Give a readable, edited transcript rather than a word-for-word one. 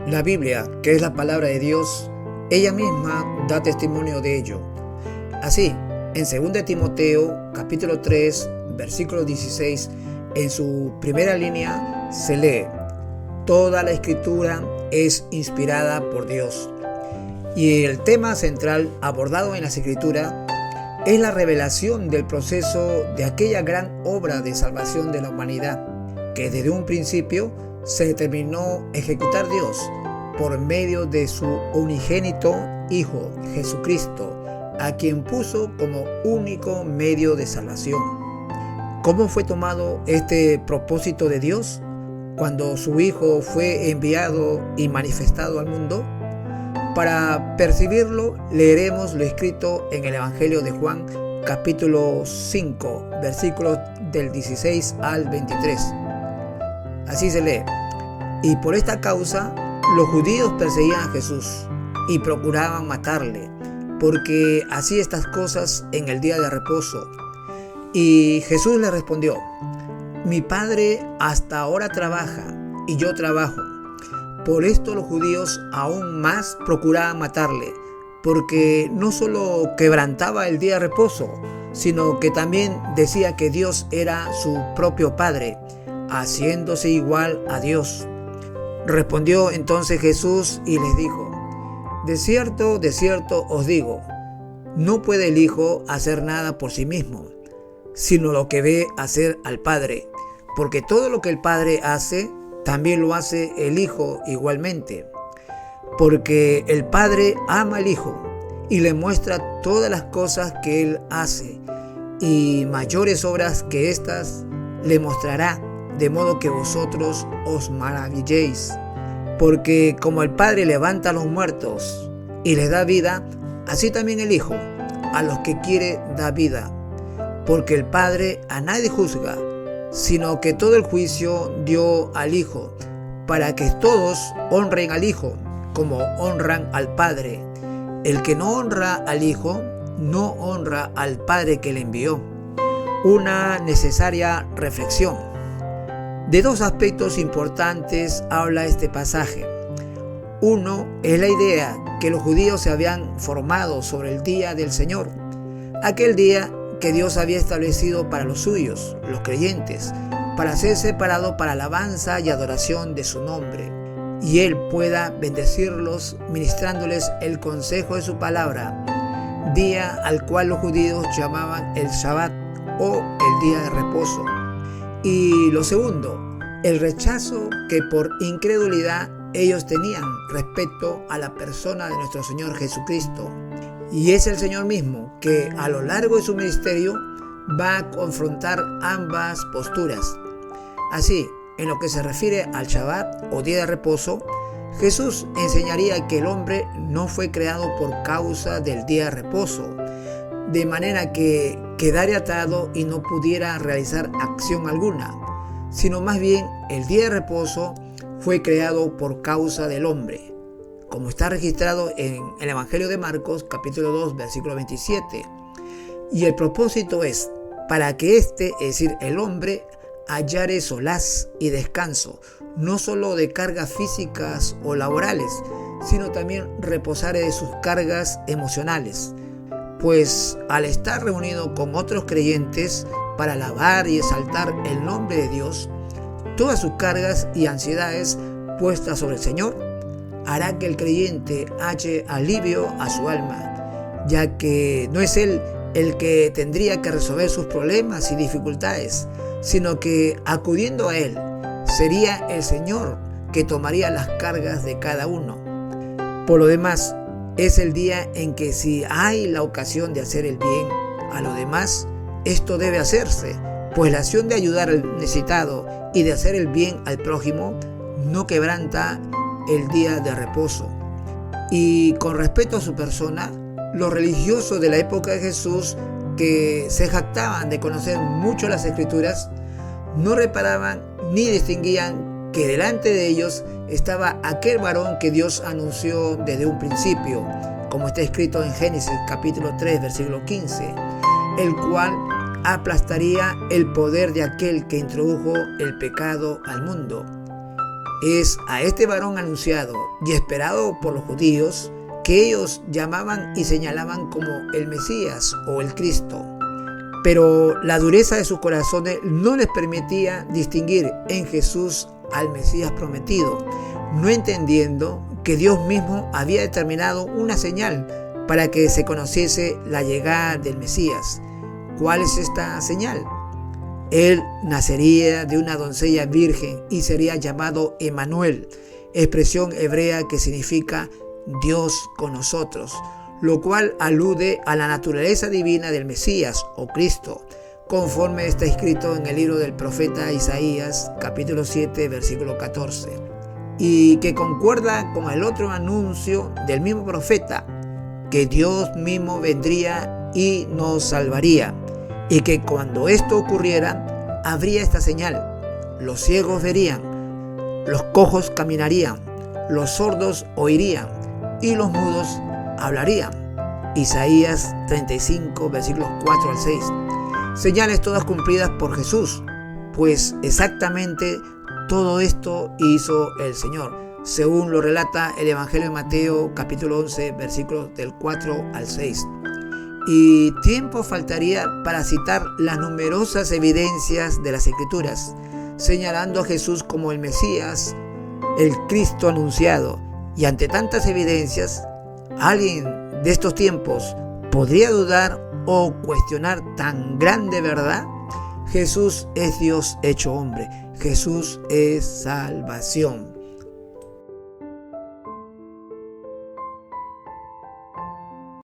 La Biblia, que es la palabra de Dios, ella misma da testimonio de ello. Así, en 2 Timoteo, capítulo 3, versículo 16, en su primera línea se lee: toda la escritura es inspirada por Dios. Y el tema central abordado en las escrituras es la revelación del proceso de aquella gran obra de salvación de la humanidad, que desde un principio se determinó ejecutar Dios por medio de su unigénito Hijo, Jesucristo, a quien puso como único medio de salvación. ¿Cómo fue tomado este propósito de Dios cuando su Hijo fue enviado y manifestado al mundo? Para percibirlo, leeremos lo escrito en el Evangelio de Juan, capítulo 5, versículos del 16 al 23. Así se lee: y por esta causa los judíos perseguían a Jesús y procuraban matarle, porque hacía estas cosas en el día de reposo. Y Jesús le respondió: mi Padre hasta ahora trabaja y yo trabajo. Por esto los judíos aún más procuraban matarle, porque no solo quebrantaba el día de reposo, sino que también decía que Dios era su propio Padre, haciéndose igual a Dios. Respondió entonces Jesús y les dijo: de cierto os digo, no puede el Hijo hacer nada por sí mismo, sino lo que ve hacer al Padre, porque todo lo que el Padre hace, también lo hace el Hijo igualmente. Porque el Padre ama al Hijo y le muestra todas las cosas que Él hace, y mayores obras que éstas le mostrará, de modo que vosotros os maravilléis. Porque como el Padre levanta a los muertos y les da vida, así también el Hijo a los que quiere da vida. Porque el Padre a nadie juzga, sino que todo el juicio dio al Hijo, para que todos honren al Hijo como honran al Padre. El que no honra al Hijo, no honra al Padre que le envió. Una necesaria reflexión. De dos aspectos importantes habla este pasaje. Uno es la idea que los judíos se habían formado sobre el día del Señor, aquel día que Dios había establecido para los suyos, los creyentes, para ser separado para alabanza y adoración de su nombre, y Él pueda bendecirlos ministrándoles el consejo de su palabra, día al cual los judíos llamaban el Shabbat o el día de reposo. Y lo segundo, el rechazo que por incredulidad ellos tenían respecto a la persona de nuestro Señor Jesucristo. Y es el Señor mismo que a lo largo de su ministerio va a confrontar ambas posturas. Así, en lo que se refiere al Shabbat o día de reposo, Jesús enseñaría que el hombre no fue creado por causa del día de reposo, de manera que quedara atado y no pudiera realizar acción alguna, sino más bien el día de reposo fue creado por causa del hombre, como está registrado en el Evangelio de Marcos, capítulo 2, versículo 27. Y el propósito es para que es decir, el hombre, hallare solaz y descanso, no solo de cargas físicas o laborales, sino también reposar de sus cargas emocionales. Pues al estar reunido con otros creyentes para alabar y exaltar el nombre de Dios, todas sus cargas y ansiedades puestas sobre el Señor, hará que el creyente halle alivio a su alma, ya que no es él el que tendría que resolver sus problemas y dificultades, sino que acudiendo a Él, sería el Señor que tomaría las cargas de cada uno. Por lo demás, es el día en que si hay la ocasión de hacer el bien a los demás, esto debe hacerse, pues la acción de ayudar al necesitado y de hacer el bien al prójimo no quebranta el día de reposo. Y con respecto a su persona, los religiosos de la época de Jesús, que se jactaban de conocer mucho las Escrituras, no reparaban ni distinguían que delante de ellos estaba aquel varón que Dios anunció desde un principio, como está escrito en Génesis capítulo 3, versículo 15, el cual aplastaría el poder de aquel que introdujo el pecado al mundo. Es a este varón anunciado y esperado por los judíos, que ellos llamaban y señalaban como el Mesías o el Cristo. Pero la dureza de sus corazones no les permitía distinguir en Jesús al Mesías prometido, no entendiendo que Dios mismo había determinado una señal para que se conociese la llegada del Mesías. ¿Cuál es esta señal? Él nacería de una doncella virgen y sería llamado Emmanuel, expresión hebrea que significa Dios con nosotros, lo cual alude a la naturaleza divina del Mesías o Cristo, conforme está escrito en el libro del profeta Isaías, capítulo 7, versículo 14, y que concuerda con el otro anuncio del mismo profeta, que Dios mismo vendría y nos salvaría, y que cuando esto ocurriera, habría esta señal: los ciegos verían, los cojos caminarían, los sordos oirían, y los mudos hablarían. Isaías 35, versículos 4 al 6. Señales todas cumplidas por Jesús, pues exactamente todo esto hizo el Señor, según lo relata el Evangelio de Mateo, capítulo 11, versículos del 4 al 6. Y tiempo faltaría para citar las numerosas evidencias de las Escrituras, señalando a Jesús como el Mesías, el Cristo anunciado. Y ante tantas evidencias, ¿alguien de estos tiempos podría dudar o cuestionar tan grande verdad? Jesús es Dios hecho hombre. Jesús es salvación.